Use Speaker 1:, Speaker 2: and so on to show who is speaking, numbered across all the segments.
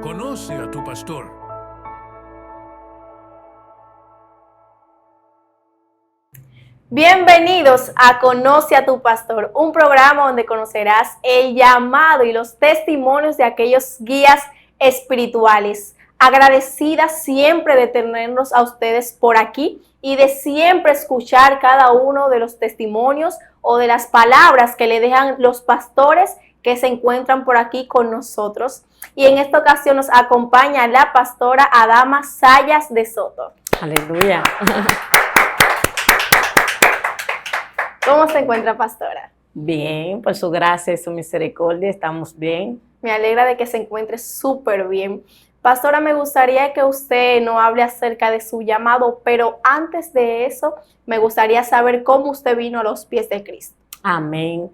Speaker 1: Conoce a tu pastor.
Speaker 2: Bienvenidos a Conoce a tu Pastor, un programa donde conocerás el llamado y los testimonios de aquellos guías espirituales. Agradecida siempre de tenerlos a ustedes por aquí y de siempre escuchar cada uno de los testimonios o de las palabras que le dejan los pastores que se encuentran por aquí con nosotros. Y en esta ocasión nos acompaña la pastora Adama Sayas de Soto.
Speaker 3: Aleluya.
Speaker 2: ¿Cómo se encuentra, pastora?
Speaker 3: Bien, por su gracia y su misericordia estamos bien.
Speaker 2: Me alegra de que se encuentre súper bien. Pastora, me gustaría que usted nos hable acerca de su llamado, pero antes de eso, me gustaría saber cómo usted vino a los pies de Cristo.
Speaker 3: Amén.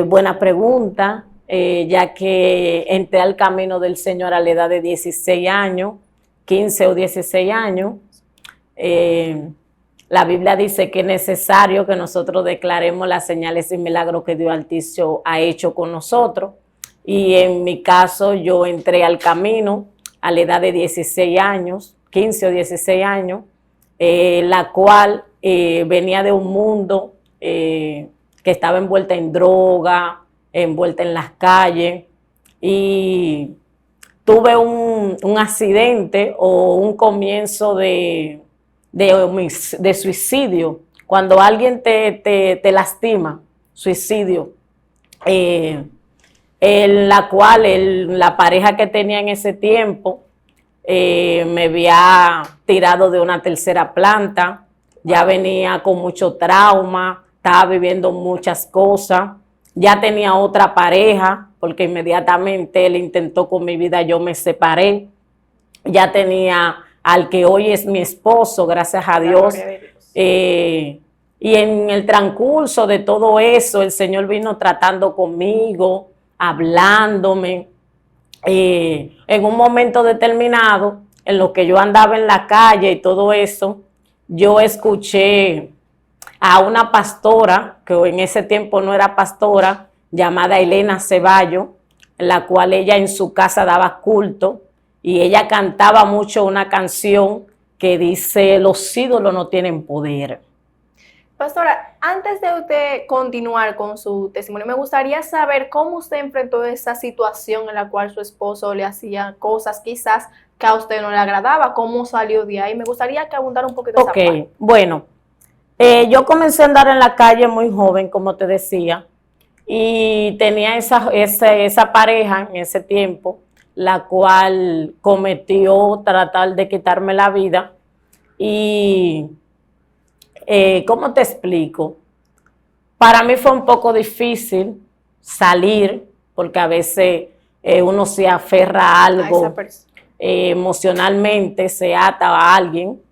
Speaker 3: Buena pregunta, ya que entré al camino del Señor a la edad de 16 años, 15 o 16 años. La Biblia dice que es necesario que nosotros declaremos las señales y milagros que Dios Altísimo ha hecho con nosotros. Y en mi caso, yo entré al camino a la edad de 16 años, 15 o 16 años, la cual venía de un mundo que estaba envuelta en droga, envuelta en las calles, y tuve un accidente o un comienzo de suicidio. Cuando alguien te lastima, suicidio, en la cual la pareja que tenía en ese tiempo me había tirado de una tercera planta, ya venía con mucho trauma, estaba viviendo muchas cosas, ya tenía otra pareja, porque inmediatamente él intentó con mi vida, yo me separé, ya tenía al que hoy es mi esposo, gracias a Dios. Y en el transcurso de todo eso, el Señor vino tratando conmigo, hablándome. En un momento determinado, en lo que yo andaba en la calle y todo eso, yo escuché a una pastora, que en ese tiempo no era pastora, llamada Elena Ceballos, en la cual ella en su casa daba culto, y ella cantaba mucho una canción que dice: los ídolos no tienen poder.
Speaker 2: Pastora, antes de usted continuar con su testimonio, me gustaría saber cómo usted enfrentó esa situación en la cual su esposo le hacía cosas quizás que a usted no le agradaba, cómo salió de ahí. Me gustaría que abundara un poquito esa parte.
Speaker 3: Bueno, yo comencé a andar en la calle muy joven, como te decía, y tenía esa pareja en ese tiempo, la cual cometió tratar de quitarme la vida. Y, ¿cómo te explico? Para mí fue un poco difícil salir, porque a veces uno se aferra a algo, emocionalmente se ata a alguien,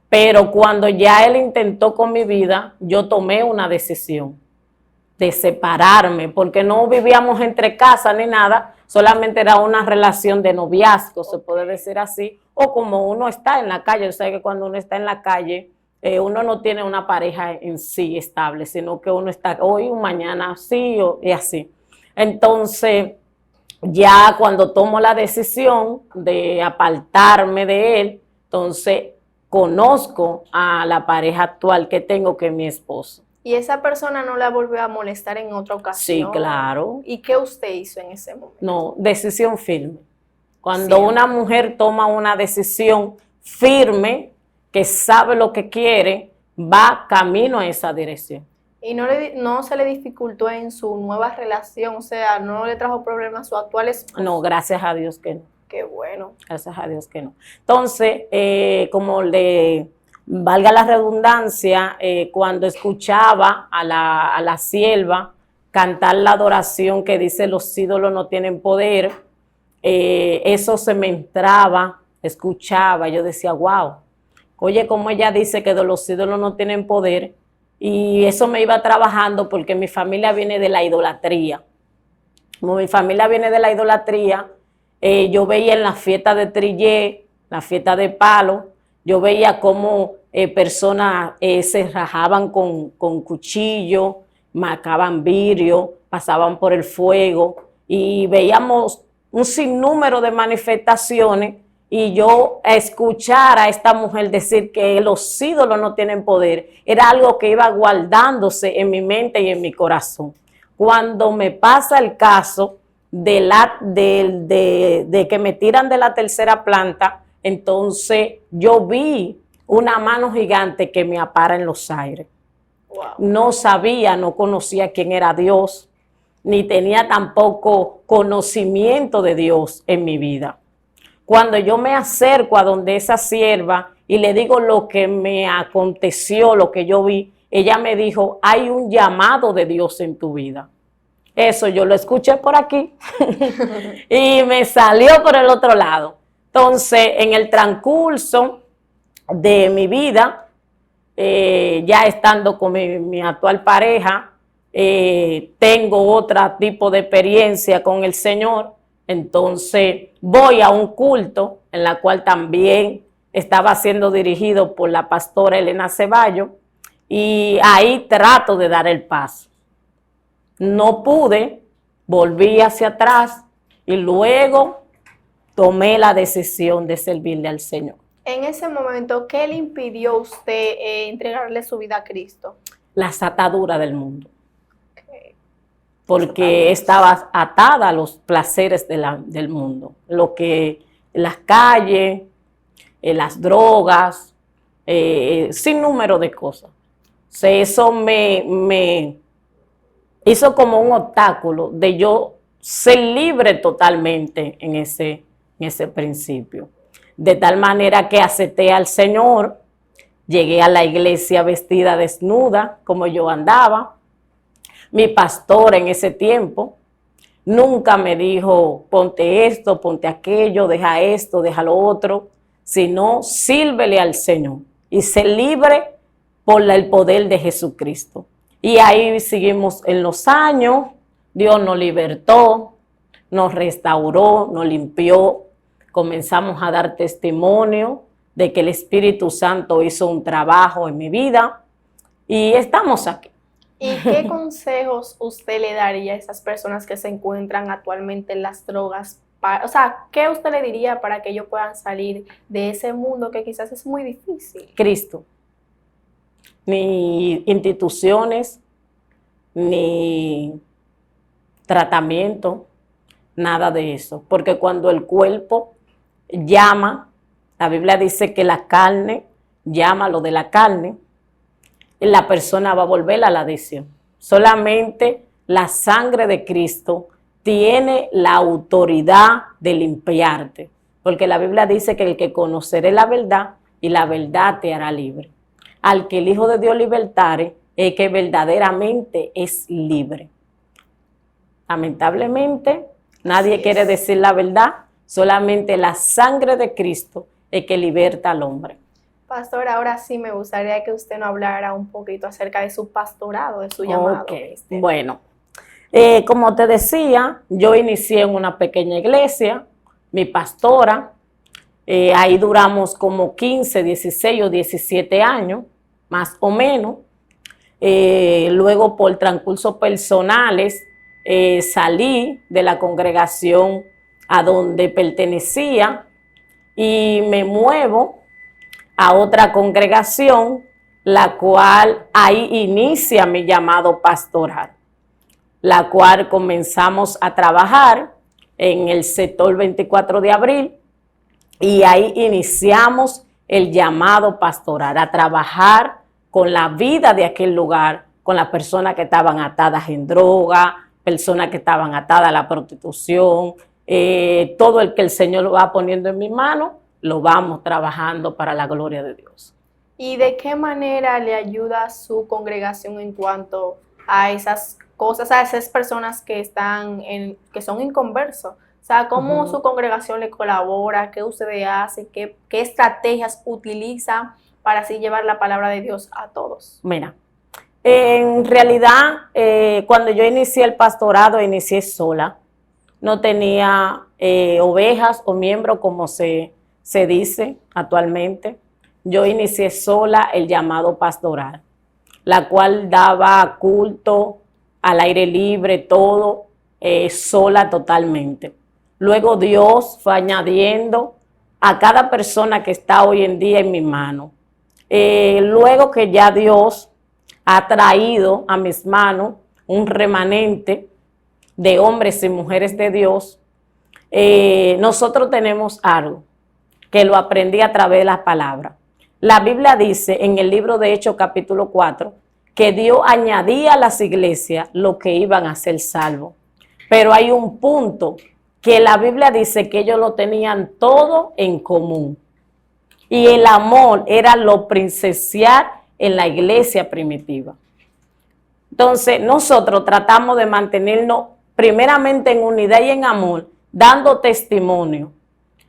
Speaker 3: pero cuando ya él intentó con mi vida, yo tomé una decisión de separarme, porque no vivíamos entre casa ni nada, solamente era una relación de noviazgo, se puede decir así, o como uno está en la calle. O sea que cuando uno está en la calle, uno no tiene una pareja en sí estable, sino que uno está hoy, mañana sí, y así. Entonces, ya cuando tomo la decisión de apartarme de él, entonces conozco a la pareja actual que tengo, que es mi esposo.
Speaker 2: ¿Y esa persona no la volvió a molestar en otra ocasión?
Speaker 3: Sí, claro.
Speaker 2: ¿Y qué usted hizo en ese momento?
Speaker 3: No, decisión firme. Cuando una mujer toma una decisión firme, que sabe lo que quiere, va camino a esa dirección.
Speaker 2: ¿Y no se le dificultó en su nueva relación? O sea, ¿no le trajo problemas a su actual esposo?
Speaker 3: No, gracias a Dios que no.
Speaker 2: Qué bueno.
Speaker 3: Gracias a Dios que no. Entonces, como valga la redundancia, cuando escuchaba a la sierva cantar la adoración que dice: los ídolos no tienen poder, eso se me entraba, escuchaba, yo decía: wow, oye, como ella dice que los ídolos no tienen poder, y eso me iba trabajando porque mi familia viene de la idolatría. Como mi familia viene de la idolatría, yo veía en la fiesta de Trillé, la fiesta de Palo, yo veía cómo personas se rajaban con cuchillo, marcaban vidrio, pasaban por el fuego, y veíamos un sinnúmero de manifestaciones y yo escuchar a esta mujer decir que los ídolos no tienen poder, era algo que iba guardándose en mi mente y en mi corazón. Cuando me pasa el caso de que me tiran de la tercera planta, entonces yo vi una mano gigante que me apara en los aires.
Speaker 2: Wow.
Speaker 3: No sabía, no conocía quién era Dios, ni tenía tampoco conocimiento de Dios en mi vida. Cuando yo me acerco a donde esa sierva y le digo lo que me aconteció, lo que yo vi, ella me dijo, hay un llamado de Dios en tu vida. Eso yo lo escuché por aquí y me salió por el otro lado. Entonces, en el transcurso de mi vida, ya estando con mi actual pareja, tengo otro tipo de experiencia con el Señor. Entonces voy a un culto en la cual también estaba siendo dirigido por la pastora Elena Ceballos y ahí trato de dar el paso. No pude, volví hacia atrás y luego tomé la decisión de servirle al Señor.
Speaker 2: En ese momento, ¿qué le impidió a usted entregarle su vida a Cristo?
Speaker 3: Las ataduras del mundo. Porque estaba atada a los placeres del mundo, lo que las calles, las drogas, sin número de cosas. O sea, eso me hizo como un obstáculo de yo ser libre totalmente en ese principio. De tal manera que acepté al Señor, llegué a la iglesia vestida desnuda, como yo andaba. Mi pastor en ese tiempo nunca me dijo, ponte esto, ponte aquello, deja esto, deja lo otro, sino sírvele al Señor y sé libre por el poder de Jesucristo. Y ahí seguimos en los años, Dios nos libertó, nos restauró, nos limpió, comenzamos a dar testimonio de que el Espíritu Santo hizo un trabajo en mi vida y estamos aquí.
Speaker 2: ¿Y qué consejos usted le daría a esas personas que se encuentran actualmente en las drogas? O sea, ¿qué usted le diría para que ellos puedan salir de ese mundo que quizás es muy difícil?
Speaker 3: Cristo. Ni instituciones, ni tratamiento, nada de eso. Porque cuando el cuerpo llama, la Biblia dice que la carne llama lo de la carne, la persona va a volver a la adicción. Solamente la sangre de Cristo tiene la autoridad de limpiarte, porque la Biblia dice que el que conoceré la verdad y la verdad te hará libre. Al que el Hijo de Dios libertare, es que verdaderamente es libre. Lamentablemente, nadie quiere decir la verdad, solamente la sangre de Cristo es que liberta al hombre.
Speaker 2: Pastor, ahora sí me gustaría que usted nos hablara un poquito acerca de su pastorado, de su llamado.
Speaker 3: Okay. Bueno, como te decía, yo inicié en una pequeña iglesia, mi pastora, ahí duramos como 15, 16 o 17 años, más o menos. Luego por transcursos personales salí de la congregación a donde pertenecía y me muevo a otra congregación, la cual ahí inicia mi llamado pastoral, la cual comenzamos a trabajar en el sector 24 de abril y ahí iniciamos el llamado pastoral, a trabajar con la vida de aquel lugar, con las personas que estaban atadas en droga, personas que estaban atadas a la prostitución, todo el que el Señor lo va poniendo en mi mano, lo vamos trabajando para la gloria de Dios.
Speaker 2: ¿Y de qué manera le ayuda a su congregación en cuanto a esas cosas, a esas personas que que son inconversos? O sea, ¿cómo su congregación le colabora? ¿Qué ustedes hacen? ¿Qué estrategias utilizan para así llevar la palabra de Dios a todos?
Speaker 3: Mira, en realidad, cuando yo inicié el pastorado, inicié sola. No tenía ovejas o miembros como se dice actualmente. Yo inicié sola el llamado pastoral, la cual daba culto al aire libre, todo sola totalmente. Luego Dios fue añadiendo a cada persona que está hoy en día en mi mano. Luego que ya Dios ha traído a mis manos un remanente de hombres y mujeres de Dios, nosotros tenemos algo que lo aprendí a través de las palabras. La Biblia dice en el libro de Hechos capítulo 4 que Dios añadía a las iglesias lo que iban a ser salvos. Pero hay un punto que la Biblia dice que ellos lo tenían todo en común. Y el amor era lo principal en la iglesia primitiva. Entonces, nosotros tratamos de mantenernos primeramente en unidad y en amor, dando testimonio,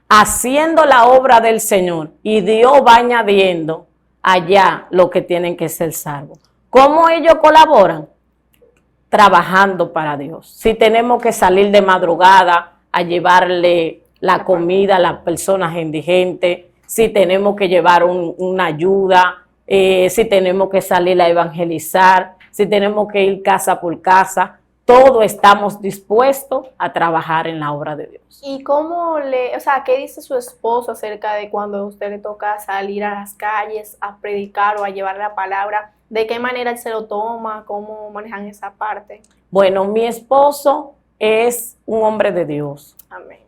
Speaker 3: haciendo la obra del Señor, y Dios va añadiendo allá lo que tienen que ser salvos. ¿Cómo ellos colaboran? Trabajando para Dios. Si tenemos que salir de madrugada a llevarle la comida a las personas indigentes, si tenemos que llevar una ayuda, si tenemos que salir a evangelizar, si tenemos que ir casa por casa, todos estamos dispuestos a trabajar en la obra de Dios.
Speaker 2: ¿Y qué dice su esposo acerca de cuando a usted le toca salir a las calles a predicar o a llevar la palabra? ¿De qué manera él se lo toma? ¿Cómo manejan esa parte?
Speaker 3: Bueno, mi esposo es un hombre de Dios.
Speaker 2: Amén.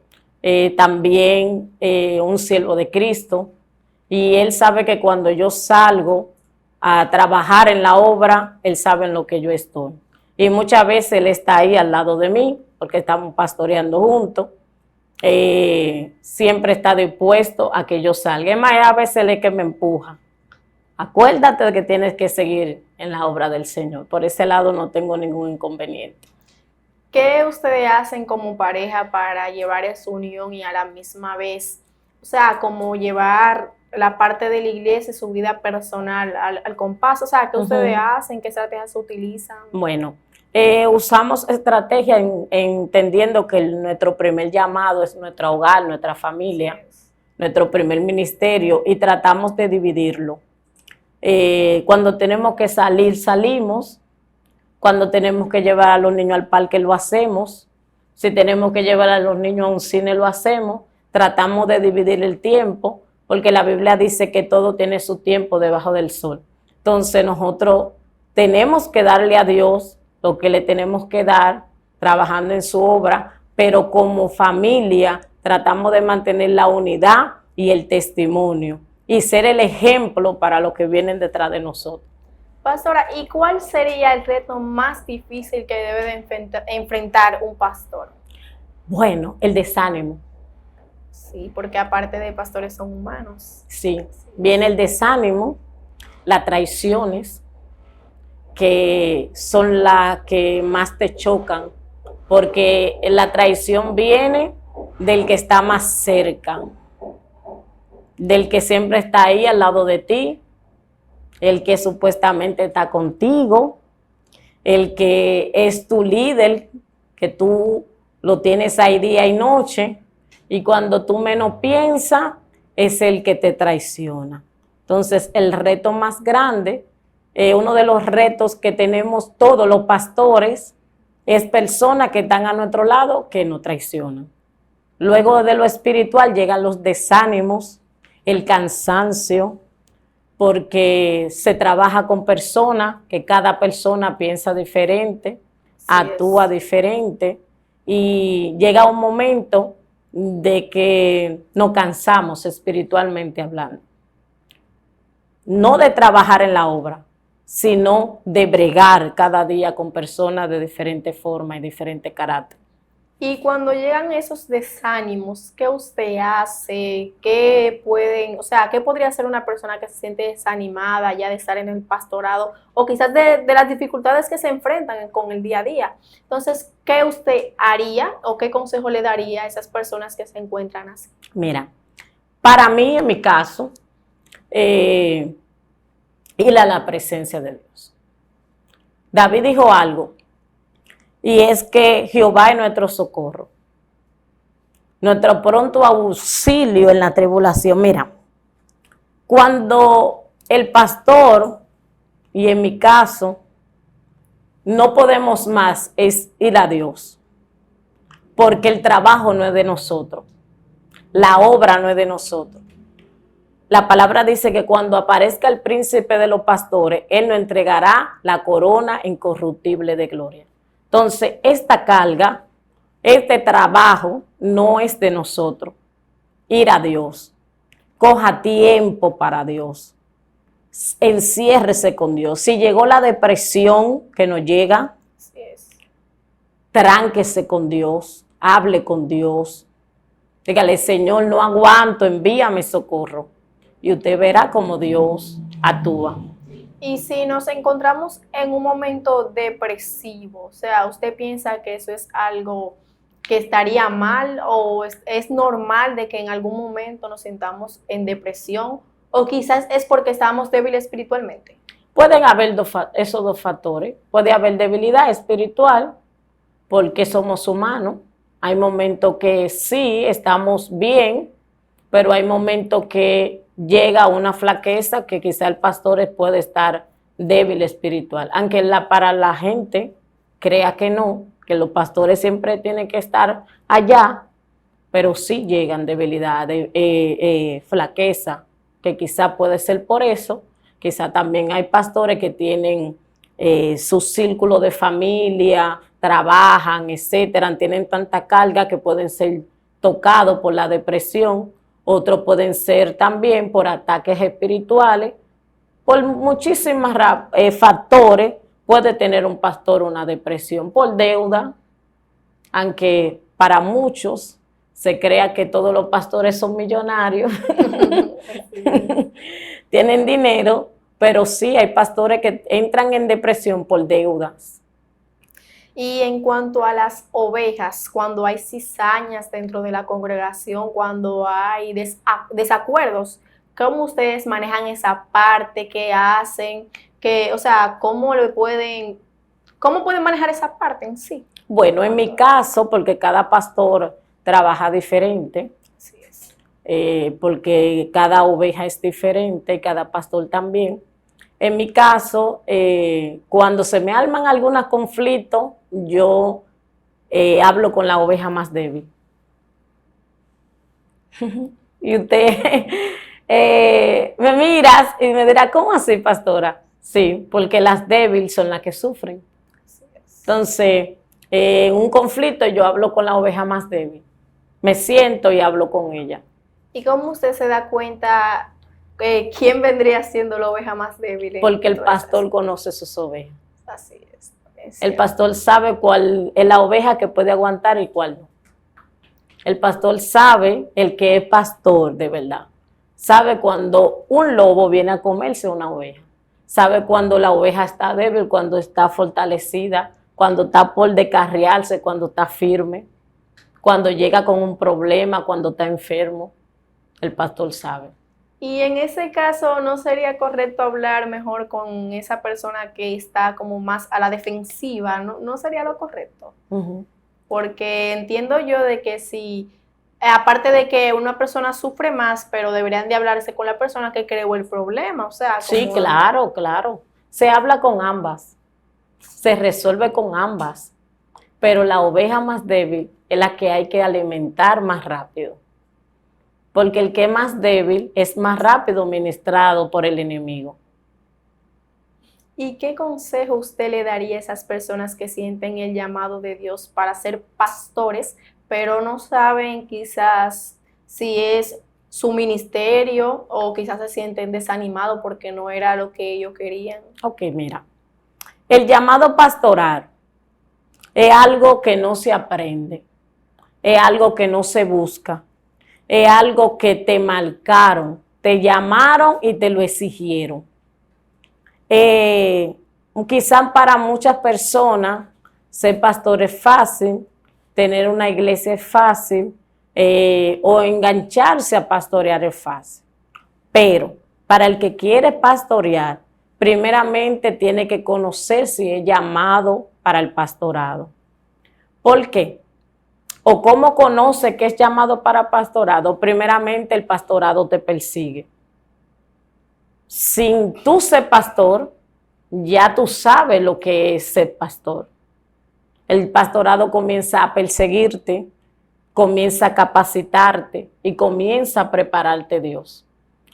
Speaker 3: También un siervo de Cristo, y él sabe que cuando yo salgo a trabajar en la obra, él sabe en lo que yo estoy. Y muchas veces él está ahí al lado de mí, porque estamos pastoreando juntos. Siempre está dispuesto a que yo salga. Es más, a veces él es que me empuja. Acuérdate de que tienes que seguir en la obra del Señor. Por ese lado no tengo ningún inconveniente.
Speaker 2: ¿Qué ustedes hacen como pareja para llevar esa unión y a la misma vez, o sea, como llevar la parte de la iglesia, su vida personal al compás? O sea, ¿qué ustedes hacen? ¿Qué estrategias se utilizan?
Speaker 3: Bueno, usamos estrategia entendiendo que nuestro primer llamado es nuestro hogar, nuestra familia, nuestro primer ministerio, y tratamos de dividirlo. Cuando tenemos que salir, salimos. Cuando tenemos que llevar a los niños al parque, lo hacemos. Si tenemos que llevar a los niños a un cine, lo hacemos. Tratamos de dividir el tiempo, porque la Biblia dice que todo tiene su tiempo debajo del sol. Entonces nosotros tenemos que darle a Dios lo que le tenemos que dar, trabajando en su obra, pero como familia tratamos de mantener la unidad y el testimonio y ser el ejemplo para los que vienen detrás de nosotros.
Speaker 2: Pastora, ¿y cuál sería el reto más difícil que debe de enfrentar un pastor?
Speaker 3: Bueno, el desánimo.
Speaker 2: Sí, porque aparte de pastores son humanos.
Speaker 3: Sí, viene el desánimo, las traiciones, que son las que más te chocan, porque la traición viene del que está más cerca, del que siempre está ahí al lado de ti, el que supuestamente está contigo, el que es tu líder, que tú lo tienes ahí día y noche, y cuando tú menos piensas, es el que te traiciona. Entonces, el reto más grande, uno de los retos que tenemos todos los pastores, es personas que están a nuestro lado que nos traicionan. Luego de lo espiritual llegan los desánimos, el cansancio, porque se trabaja con personas, que cada persona piensa diferente, actúa diferente, y llega un momento de que nos cansamos espiritualmente hablando. No de trabajar en la obra, sino de bregar cada día con personas de diferente forma y diferente carácter.
Speaker 2: Y cuando llegan esos desánimos, ¿qué usted hace? ¿Qué podría hacer una persona que se siente desanimada ya de estar en el pastorado o quizás de las dificultades que se enfrentan con el día a día? Entonces, ¿qué usted haría o qué consejo le daría a esas personas que se encuentran así?
Speaker 3: Mira, para mí, en mi caso, ir a la presencia de Dios. David dijo algo, y es que Jehová es nuestro socorro, nuestro pronto auxilio en la tribulación. Mira, cuando el pastor, y en mi caso, no podemos más, es ir a Dios. porque el trabajo no es de nosotros, la obra no es de nosotros. La palabra dice que cuando aparezca el príncipe de los pastores, él nos entregará la corona incorruptible de gloria. Entonces, esta carga, este trabajo no es de nosotros. Ir a Dios, coja tiempo para Dios, enciérrese con Dios. Si llegó la depresión que nos llega,
Speaker 2: Así es.
Speaker 3: tránquese con Dios, hable con Dios. Dígale, Señor, no aguanto, envíame socorro. Y usted verá cómo Dios actúa.
Speaker 2: Y si nos encontramos en un momento depresivo, o sea, ¿usted piensa que eso es algo que estaría mal o es normal de que en algún momento nos sintamos en depresión o quizás es porque estamos débiles espiritualmente?
Speaker 3: Pueden haber esos dos factores. Puede haber debilidad espiritual porque somos humanos. Hay momentos que sí estamos bien, pero hay momentos que llega una flaqueza que quizá el pastor puede estar débil espiritual. Aunque para la gente crea que no, que los pastores siempre tienen que estar allá, pero sí llegan debilidades, flaqueza, que quizá puede ser por eso. Quizá también hay pastores que tienen su círculo de familia, trabajan, etcétera, tienen tanta carga que pueden ser tocados por la depresión. Otros pueden ser también por ataques espirituales. Por muchísimos factores puede tener un pastor una depresión. Por deuda, aunque para muchos se crea que todos los pastores son millonarios, tienen dinero, pero sí hay pastores que entran en depresión por deudas.
Speaker 2: Y en cuanto a las ovejas, cuando hay cizañas dentro de la congregación, cuando hay desacuerdos, ¿cómo ustedes manejan esa parte? ¿Qué hacen? O sea, ¿cómo pueden manejar esa parte en sí?
Speaker 3: Bueno, en mi caso, porque cada pastor trabaja diferente,
Speaker 2: Así es.
Speaker 3: porque cada oveja es diferente, cada pastor también. En mi caso, cuando se me arman algunos conflictos, yo hablo con la oveja más débil. Y usted me miras y me dirá, ¿cómo así, pastora? Sí, porque las débiles son las que sufren.
Speaker 2: Así es.
Speaker 3: Entonces, en un conflicto yo hablo con la oveja más débil. Me siento y hablo con ella.
Speaker 2: ¿Y cómo usted se da cuenta quién vendría siendo la oveja más débil?
Speaker 3: Porque el pastor conoce sus ovejas.
Speaker 2: Así es.
Speaker 3: El pastor sabe cuál es la oveja que puede aguantar y cuál no. El pastor sabe, el que es pastor de verdad, sabe cuando un lobo viene a comerse una oveja. Sabe cuando la oveja está débil, cuando está fortalecida, cuando está por descarriarse, cuando está firme, cuando llega con un problema, cuando está enfermo. El pastor sabe.
Speaker 2: Y en ese caso, ¿no sería correcto hablar mejor con esa persona que está como más a la defensiva? ¿No sería lo correcto? Porque entiendo yo de que si, aparte de que una persona sufre más, pero deberían de hablarse con la persona que creó el problema, o sea.
Speaker 3: Sí, claro, claro. Se habla con ambas, se resuelve con ambas, pero la oveja más débil es la que hay que alimentar más rápido. Porque el que es más débil es más rápido ministrado por el enemigo.
Speaker 2: ¿Y qué consejo usted le daría a esas personas que sienten el llamado de Dios para ser pastores, pero no saben quizás si es su ministerio o quizás se sienten desanimados porque no era lo que ellos querían?
Speaker 3: Ok, mira, el llamado pastoral es algo que no se aprende, es algo que no se busca. Es algo que te marcaron, te llamaron y te lo exigieron. Quizás para muchas personas ser pastor es fácil, tener una iglesia es fácil, o engancharse a pastorear es fácil. Pero para el que quiere pastorear, primeramente tiene que conocer si es llamado para el pastorado. ¿Por qué? ¿O cómo conoce que es llamado para pastorado? Primeramente, el pastorado te persigue. Sin tú ser pastor, ya tú sabes lo que es ser pastor. El pastorado comienza a perseguirte, comienza a capacitarte y comienza a prepararte Dios.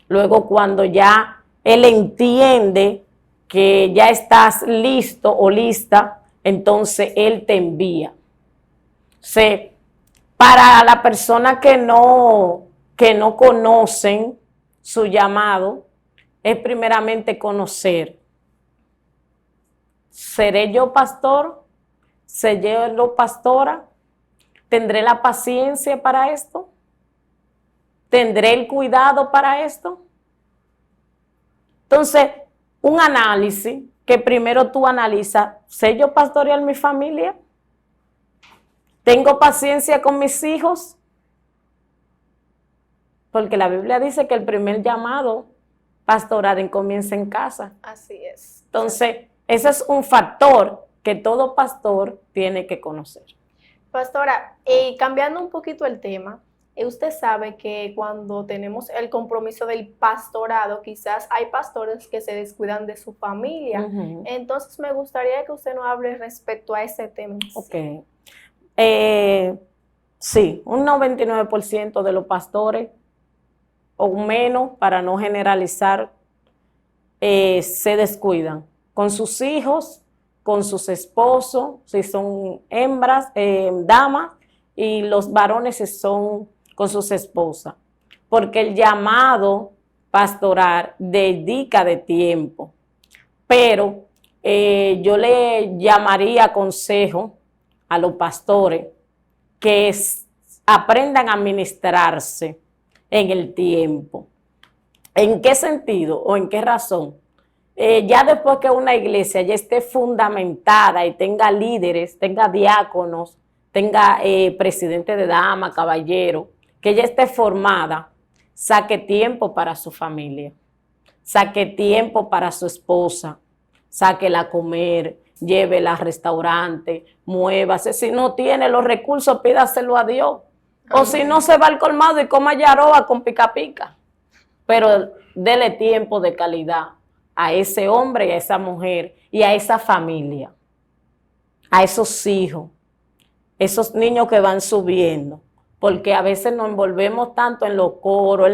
Speaker 3: Luego, cuando ya Él entiende que ya estás listo o lista, entonces Él te envía. Sí, para la persona que no conocen su llamado, es primeramente conocer. ¿Seré yo pastor? ¿Seré yo pastora? ¿Tendré la paciencia para esto? ¿Tendré el cuidado para esto? Entonces, un análisis que primero tú analizas, ¿sé yo pastorear mi familia? ¿Tengo paciencia con mis hijos? Porque la Biblia dice que el primer llamado pastoral comienza en casa.
Speaker 2: Así es.
Speaker 3: Entonces, ese es un factor que todo pastor tiene que conocer.
Speaker 2: Pastora, cambiando un poquito el tema, usted sabe que cuando tenemos el compromiso del pastorado, quizás hay pastores que se descuidan de su familia. Entonces, me gustaría que usted nos hable respecto a ese tema.
Speaker 3: Ok. Sí, un 99% de los pastores, o menos, para no generalizar, se descuidan con sus hijos, con sus esposos, si son hembras, damas, y los varones si son con sus esposas. Porque el llamado pastoral dedica de tiempo. Pero yo le llamaría consejo a los pastores que aprendan a administrarse en el tiempo. ¿En qué sentido o en qué razón? Ya después que una iglesia ya esté fundamentada y tenga líderes, tenga diáconos, tenga presidente de dama, caballero, que ya esté formada, saque tiempo para su familia, saque tiempo para su esposa, sáquela a comer, llévela al restaurante, muévase. Si no tiene los recursos, pídaselo a Dios. O si no, se va al colmado y coma yaroa con pica pica. Pero dele tiempo de calidad a ese hombre y a esa mujer y a esa familia, a esos hijos, esos niños que van subiendo. Porque a veces nos envolvemos tanto en los coros,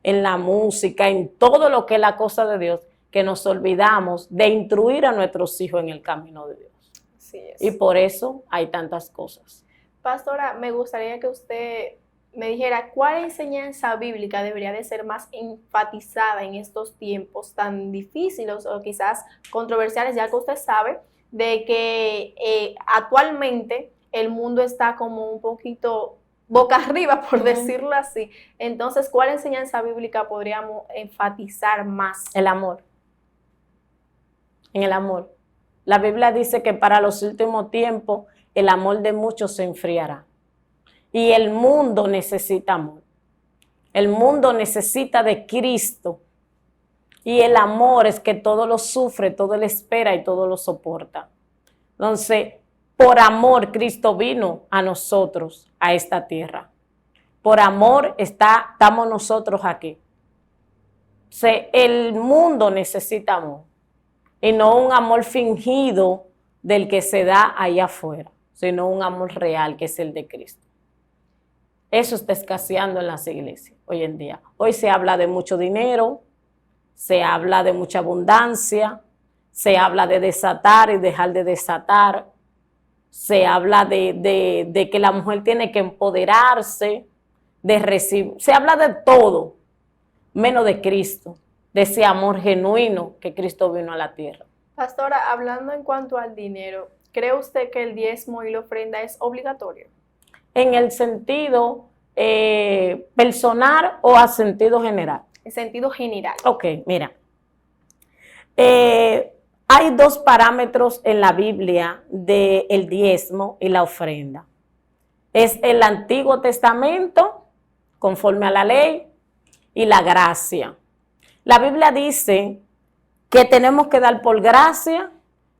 Speaker 3: en la música, en todo lo que es la cosa de Dios, que nos olvidamos de instruir a nuestros hijos en el camino de Dios.
Speaker 2: Así es.
Speaker 3: Y por eso hay tantas cosas.
Speaker 2: Pastora, me gustaría que usted me dijera cuál enseñanza bíblica debería de ser más enfatizada en estos tiempos tan difíciles o quizás controversiales, ya que usted sabe de que actualmente el mundo está como un poquito boca arriba, por decirlo así. Entonces, ¿cuál enseñanza bíblica podríamos enfatizar más?
Speaker 3: El amor. En el amor. La Biblia dice que para los últimos tiempos el amor de muchos se enfriará. Y el mundo necesita amor. El mundo necesita de Cristo. Y el amor es que todo lo sufre, todo lo espera y todo lo soporta. Entonces, por amor Cristo vino a nosotros, a esta tierra. Por amor estamos nosotros aquí. El mundo necesita amor. Y no un amor fingido del que se da allá afuera, sino un amor real que es el de Cristo. Eso está escaseando en las iglesias hoy en día. Hoy se habla de mucho dinero, se habla de mucha abundancia, se habla de desatar y dejar de desatar, se habla de que la mujer tiene que empoderarse, de recibir, se habla de todo, menos de Cristo, de ese amor genuino que Cristo vino a la tierra.
Speaker 2: Pastora, hablando en cuanto al dinero, ¿cree usted que el diezmo y la ofrenda es obligatorio?
Speaker 3: En el sentido personal o a sentido general.
Speaker 2: En sentido general.
Speaker 3: Ok, mira. Hay dos parámetros en la Biblia del diezmo y la ofrenda. Es el Antiguo Testamento, conforme a la ley, y la gracia. La Biblia dice que tenemos que dar por gracia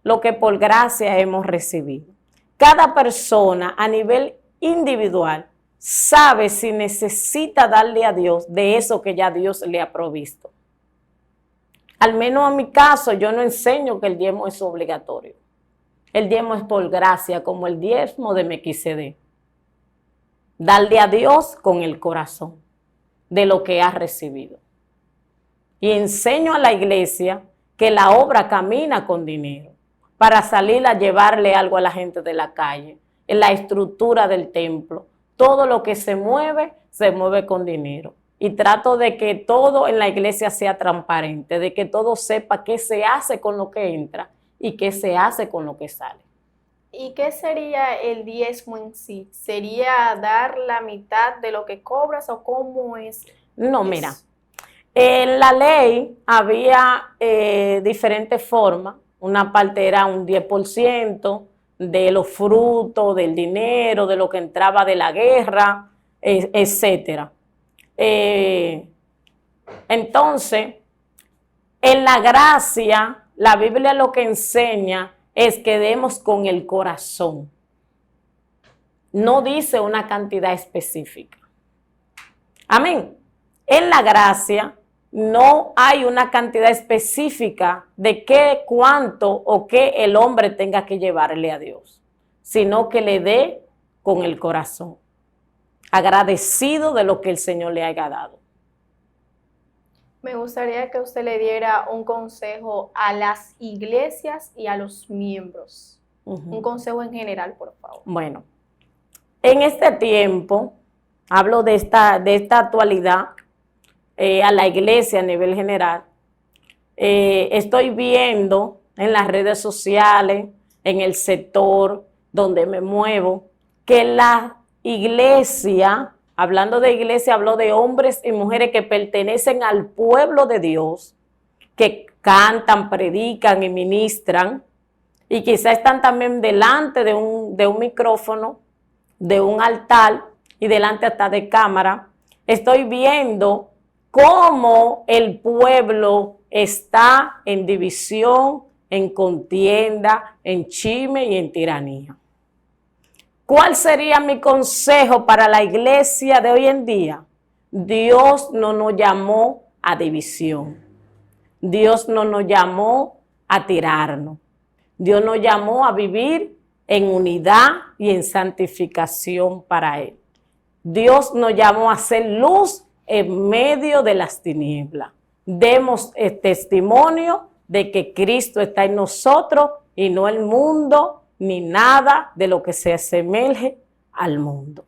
Speaker 3: lo que por gracia hemos recibido. Cada persona a nivel individual sabe si necesita darle a Dios de eso que ya Dios le ha provisto. Al menos en mi caso, yo no enseño que el diezmo es obligatorio. El diezmo es por gracia, como el diezmo de Melquisedec. Darle a Dios con el corazón de lo que has recibido. Y enseño a la iglesia que la obra camina con dinero para salir a llevarle algo a la gente de la calle, en la estructura del templo. Todo lo que se mueve con dinero. Y trato de que todo en la iglesia sea transparente, de que todo sepa qué se hace con lo que entra y qué se hace con lo que sale.
Speaker 2: ¿Y qué sería el diezmo en sí? ¿Sería dar la mitad de lo que cobras o cómo es?
Speaker 3: No, mira, en la ley había diferentes formas. Una parte era un 10% de los frutos, del dinero, de lo que entraba de la guerra, etcétera. Entonces, en la gracia, la Biblia lo que enseña es que demos con el corazón. No dice una cantidad específica. Amén. En la gracia no hay una cantidad específica de qué, cuánto o qué el hombre tenga que llevarle a Dios, sino que le dé con el corazón, agradecido de lo que el Señor le haya dado.
Speaker 2: Me gustaría que usted le diera un consejo a las iglesias y a los miembros. Un consejo en general, por favor.
Speaker 3: Bueno, en este tiempo, hablo de esta actualidad, a la iglesia a nivel general, estoy viendo en las redes sociales, en el sector donde me muevo, que la iglesia, hablando de iglesia, hablo de hombres y mujeres que pertenecen al pueblo de Dios, que cantan, predican y ministran, y quizá están también delante de un micrófono, de un altar y delante hasta de cámara. Estoy viendo cómo el pueblo está en división, en contienda, en chisme y en tiranía. ¿Cuál sería mi consejo para la iglesia de hoy en día? Dios no nos llamó a división. Dios no nos llamó a tirarnos. Dios nos llamó a vivir en unidad y en santificación para Él. Dios nos llamó a ser luz en medio de las tinieblas. Demos testimonio de que Cristo está en nosotros y no el mundo, ni nada de lo que se asemeje al mundo.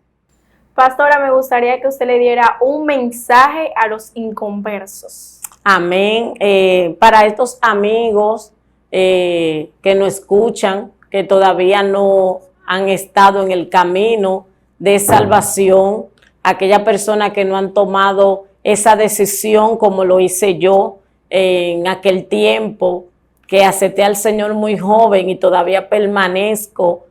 Speaker 2: Pastora, me gustaría que usted le diera un mensaje a los inconversos.
Speaker 3: Amén. Para estos amigos que nos escuchan, que todavía no han estado en el camino de salvación, aquellas personas que no han tomado esa decisión como lo hice yo en aquel tiempo, que acepté al Señor muy joven y todavía permanezco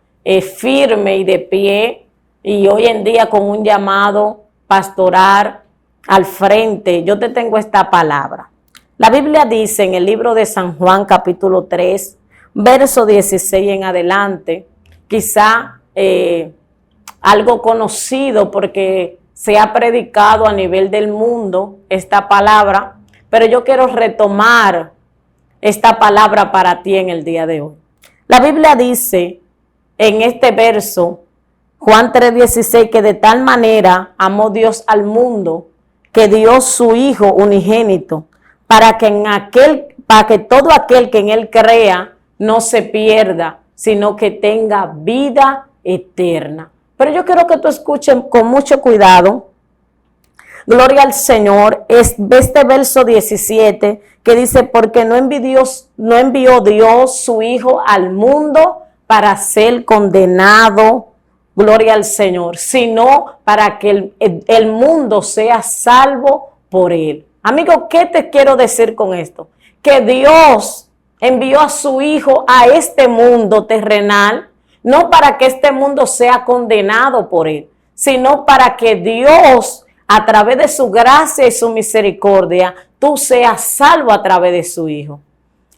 Speaker 3: firme y de pie, y hoy en día con un llamado pastoral al frente. Yo te tengo esta palabra. La Biblia dice en el libro de San Juan capítulo 3, verso 16 en adelante, quizá algo conocido porque se ha predicado a nivel del mundo esta palabra, pero yo quiero retomar esta palabra para ti en el día de hoy. La Biblia dice en este verso, Juan 3:16, que de tal manera amó Dios al mundo que dio su Hijo unigénito, para que todo aquel que en Él crea no se pierda, sino que tenga vida eterna. Pero yo quiero que tú escuches con mucho cuidado. Gloria al Señor. Es este verso 17 que dice, porque no envió Dios su Hijo al mundo para ser condenado, gloria al Señor, sino para que el mundo sea salvo por Él. Amigo, ¿qué te quiero decir con esto? Que Dios envió a su Hijo a este mundo terrenal, no para que este mundo sea condenado por Él, sino para que Dios, a través de su gracia y su misericordia, tú seas salvo a través de su Hijo.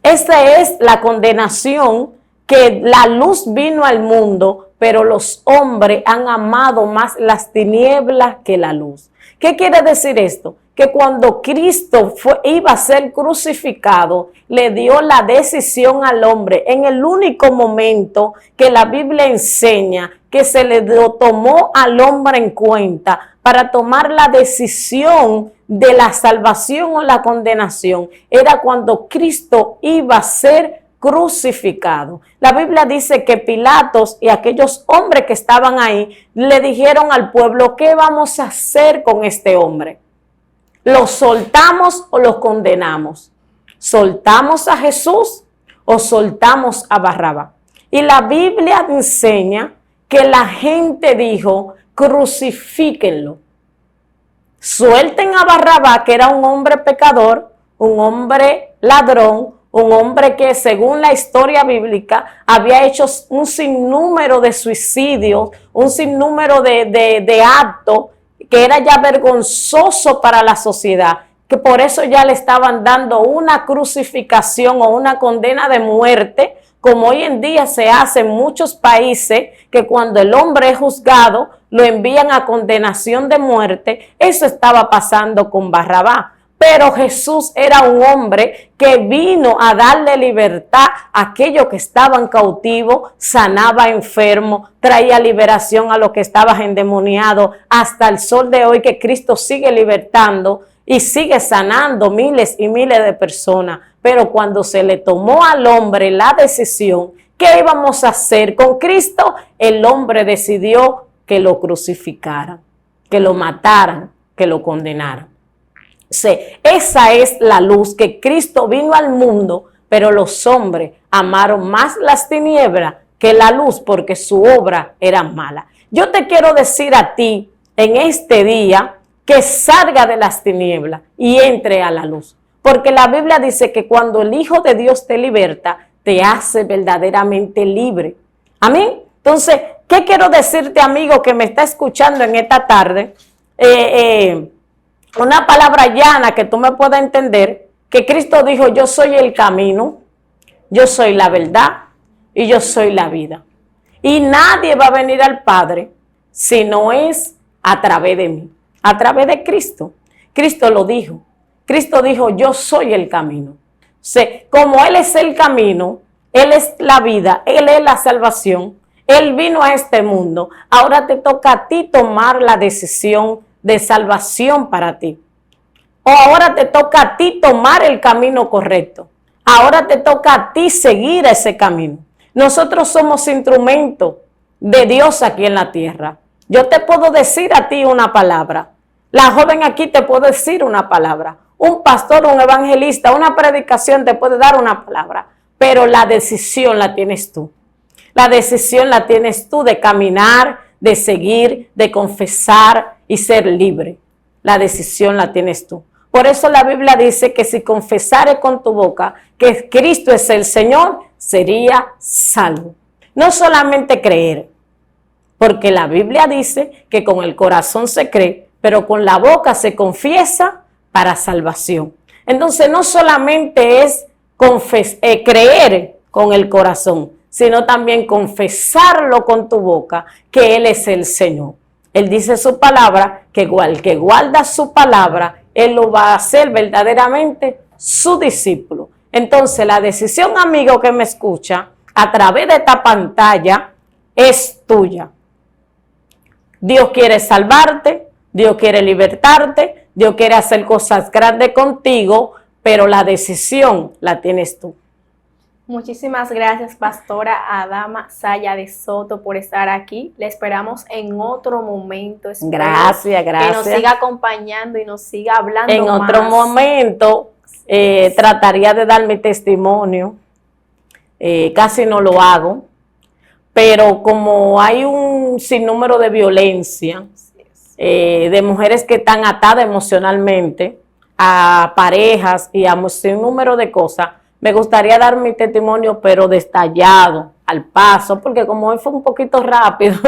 Speaker 3: Esa es la condenación, que la luz vino al mundo, pero los hombres han amado más las tinieblas que la luz. ¿Qué quiere decir esto? que cuando Cristo iba a ser crucificado, le dio la decisión al hombre en el único momento que la Biblia enseña que se le tomó al hombre en cuenta para tomar la decisión de la salvación o la condenación. Era cuando Cristo iba a ser crucificado. La Biblia dice que Pilatos y aquellos hombres que estaban ahí le dijeron al pueblo: ¿qué vamos a hacer con este hombre? ¿Lo soltamos o lo condenamos? ¿Soltamos a Jesús o soltamos a Barrabás? Y la Biblia enseña que la gente dijo: crucifíquenlo. Suelten a Barrabás, que era un hombre pecador, un hombre ladrón, un hombre que según la historia bíblica había hecho un sinnúmero de suicidios, un sinnúmero de actos que era ya vergonzoso para la sociedad, que por eso ya le estaban dando una crucificación o una condena de muerte, como hoy en día se hace en muchos países, que cuando el hombre es juzgado lo envían a condenación de muerte. Eso estaba pasando con Barrabás. Pero Jesús era un hombre que vino a darle libertad a aquellos que estaban cautivos, sanaba enfermos, traía liberación a los que estaban endemoniados, hasta el sol de hoy que Cristo sigue libertando y sigue sanando miles y miles de personas. Pero cuando se le tomó al hombre la decisión, ¿qué íbamos a hacer con Cristo? El hombre decidió que lo crucificaran, que lo mataran, que lo condenaran. Sí, esa es la luz, que Cristo vino al mundo, pero los hombres amaron más las tinieblas que la luz porque su obra era mala. Yo te quiero decir a ti en este día que salga de las tinieblas y entre a la luz, porque la Biblia dice que cuando el Hijo de Dios te liberta, te hace verdaderamente libre. Amén. Entonces, ¿qué quiero decirte, amigo que me está escuchando en esta tarde? Una palabra llana que tú me puedas entender, que Cristo dijo: yo soy el camino, yo soy la verdad y yo soy la vida. Y nadie va a venir al Padre si no es a través de mí, a través de Cristo. Cristo lo dijo. Cristo dijo: yo soy el camino. O sea, como Él es el camino, Él es la vida, Él es la salvación, Él vino a este mundo. Ahora te toca a ti tomar la decisión de salvación para ti. O ahora te toca a ti tomar el camino correcto. Ahora te toca a ti seguir ese camino. Nosotros somos instrumentos de Dios aquí en la tierra. Yo te puedo decir a ti una palabra. La joven aquí te puede decir una palabra. Un pastor, un evangelista, una predicación te puede dar una palabra. Pero la decisión la tienes tú. La decisión la tienes tú de caminar, de seguir, de confesar y ser libre. La decisión la tienes tú. Por eso la Biblia dice que si confesares con tu boca que Cristo es el Señor, sería salvo. No solamente creer, porque la Biblia dice que con el corazón se cree, pero con la boca se confiesa para salvación. Entonces no solamente es creer con el corazón, sino también confesarlo con tu boca, que Él es el Señor. Él dice su palabra, que igual que guarda su palabra, Él lo va a hacer verdaderamente su discípulo. Entonces la decisión, amigo que me escucha, a través de esta pantalla, es tuya. Dios quiere salvarte, Dios quiere libertarte, Dios quiere hacer cosas grandes contigo, pero la decisión la tienes tú.
Speaker 2: Muchísimas gracias, pastora Adama Saya de Soto, por estar aquí. Le esperamos en otro momento.
Speaker 3: Gracias.
Speaker 2: Que nos siga acompañando y nos siga hablando
Speaker 3: en
Speaker 2: más.
Speaker 3: otro momento trataría de dar mi testimonio. Casi no lo hago, pero como hay un sinnúmero de violencia, de mujeres que están atadas emocionalmente a parejas y a un sinnúmero de cosas, me gustaría dar mi testimonio, pero detallado, al paso, porque como hoy fue un poquito rápido,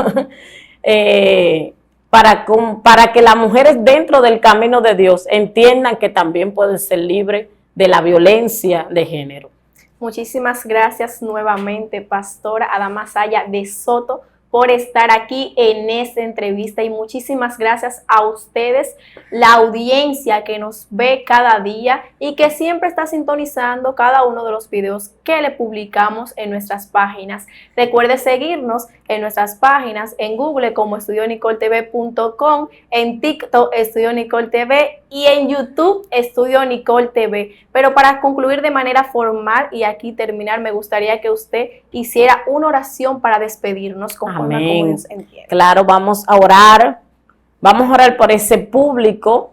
Speaker 3: para que las mujeres dentro del camino de Dios entiendan que también pueden ser libres de la violencia de género.
Speaker 2: Muchísimas gracias nuevamente, pastora Adama Saya de Soto, por estar aquí en esta entrevista y muchísimas gracias a ustedes, la audiencia que nos ve cada día y que siempre está sintonizando cada uno de los videos que le publicamos en nuestras páginas. Recuerde seguirnos en nuestras páginas en Google como estudionicoletv.com, en TikTok Estudio Nicole TV y en YouTube Estudio Nicole TV. Pero para concluir de manera formal y aquí terminar, me gustaría que usted hiciera una oración para despedirnos conforme a como Dios entiende.
Speaker 3: Claro, vamos a orar por ese público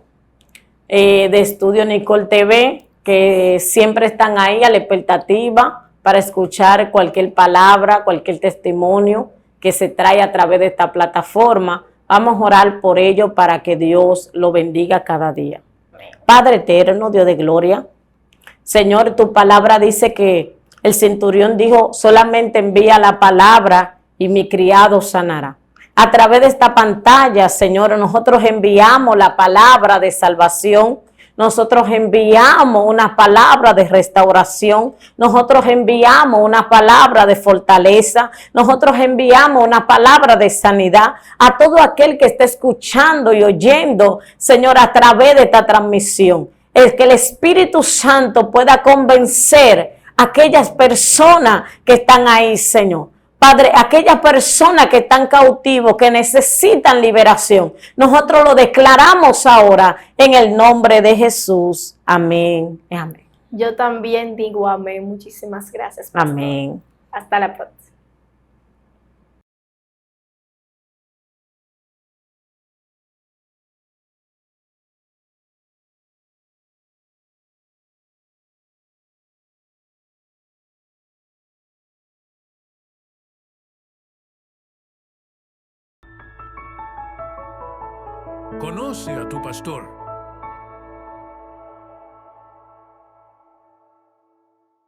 Speaker 3: de Estudio Nicole TV que siempre están ahí a la expectativa para escuchar cualquier palabra, cualquier testimonio que se trae a través de esta plataforma. Vamos a orar por ello para que Dios lo bendiga cada día. Padre eterno, Dios de gloria, Señor, tu palabra dice que el centurión dijo, solamente envía la palabra y mi criado sanará. A través de esta pantalla, Señor, nosotros enviamos la palabra de salvación, nosotros enviamos una palabra de restauración, nosotros enviamos una palabra de fortaleza, nosotros enviamos una palabra de sanidad a todo aquel que esté escuchando y oyendo, Señor, a través de esta transmisión. Es que el Espíritu Santo pueda convencer a aquellas personas que están ahí, Señor. Padre, aquellas personas que están cautivos, que necesitan liberación, nosotros lo declaramos ahora en el nombre de Jesús. Amén. Amén.
Speaker 2: Yo también digo amén. Muchísimas gracias, pastor.
Speaker 3: Amén.
Speaker 2: Hasta la próxima.
Speaker 1: Conoce a tu pastor.